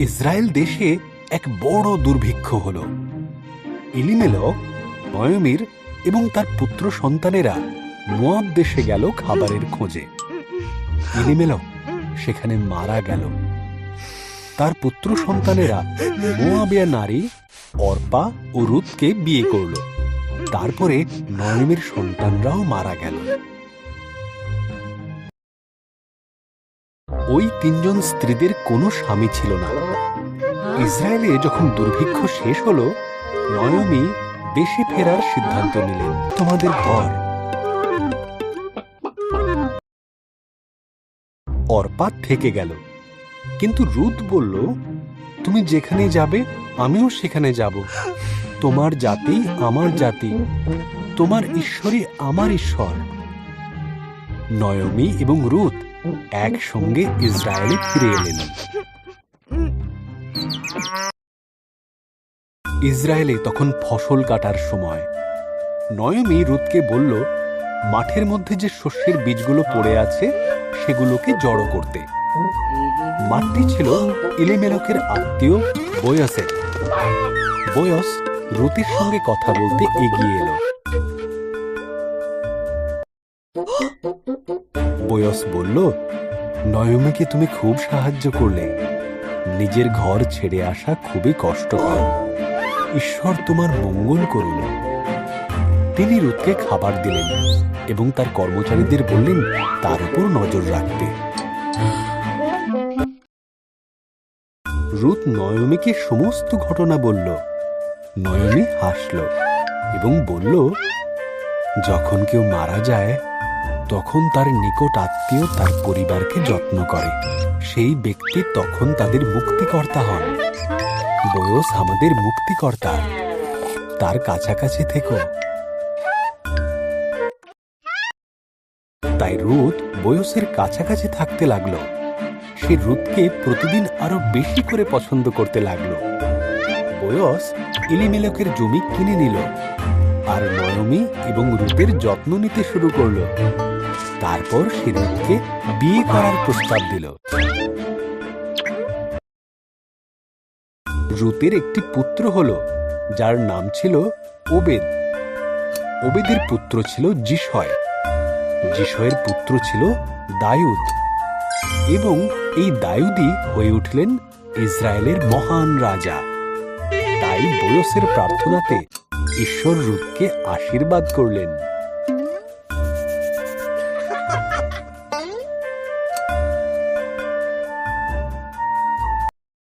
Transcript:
Israel দেশে এক বড় দুর্ভিক্ষ হল। এলিমেলক, নয়মির এবং তার পুত্র সন্তানেরা মোয়াব দেশে গেল খাবারের খোঁজে। এলিমেলক সেখানে মারা গেল। তার পুত্র সন্তানেরা মোয়াবিয়া নারী অর্পা ও রুথকে বিয়ে করল। তারপরে নয়মির সন্তানরাও মারা গেল। ওই তিনজন স্ত্রীদের কোনো স্বামী ছিল না। ইসরায়েলে যখন দুর্ভিক্ষ শেষ হলো, নয়মি দেশে ফেরার সিদ্ধান্ত নিলেন। তোমাদের ঘর। অর্পা থেকে গেল, কিন্তু রুথ বলল, তুমি যেখানে যাবে আমিও সেখানে যাব। তোমার জাতি আমার জাতি, তোমার ঈশ্বরই আমার ঈশ্বর। নয়মি এবং রুথ একসঙ্গে ইসরায়েলে ফিরে এলেন। ইসরায়েলে তখন ফসল কাটার সময়। নয়মি রুথকে বলল, মাঠের মধ্যে যে শস্যের বীজগুলো পড়ে আছে সেগুলোকে জড়ো করতে। মাঠটি ছিল এলিমেলকের আত্মীয় বয়সের। বয়স রুথের সঙ্গে কথা বলতে এগিয়ে এলো। বয়স বলল, নয়মিকে তুমি খুব সাহায্য করলে। নিজের ঘর ছেড়ে আসা খুবই কষ্টকর। ঈশ্বর তোমার মঙ্গল করুন। তিনি রুথকে খাবার দিলেন এবং তার কর্মচারীদের বললেন তার উপর নজর রাখতে। রুথ নয়মিকে সমস্ত ঘটনা বলল। নয়মি হাসল এবং বলল, যখন কেউ মারা যায় তখন তার নিকট আত্মীয় তার পরিবারকে যত্ন করে। সেই ব্যক্তি তখন তাদের মুক্তিকর্তা হন। বয়স আমাদের মুক্তিকর্তা, তার কাছাকাছি থেকো। তাই রুথ বয়সের কাছাকাছি থাকতে লাগলো। সে রুথকে প্রতিদিন আরো বেশি করে পছন্দ করতে লাগলো। বয়স এলিমেলকের জমি কিনে নিল আর নয়মি এবং রুথের যত্ন নিতে শুরু করলো। তারপর সে রুথকে বিয়ে করার প্রস্তাব দিল। রুথের একটি পুত্র হল, যার নাম ছিল ওবেদ। ওবেদের পুত্র ছিল যিশয়। যিশয়ের পুত্র ছিল দাউদ এবং এই দাউদই হয়ে উঠলেন ইসরায়েলের মহান রাজা। তাই বয়সের প্রার্থনাতে ঈশ্বর রুথকে আশীর্বাদ করলেন।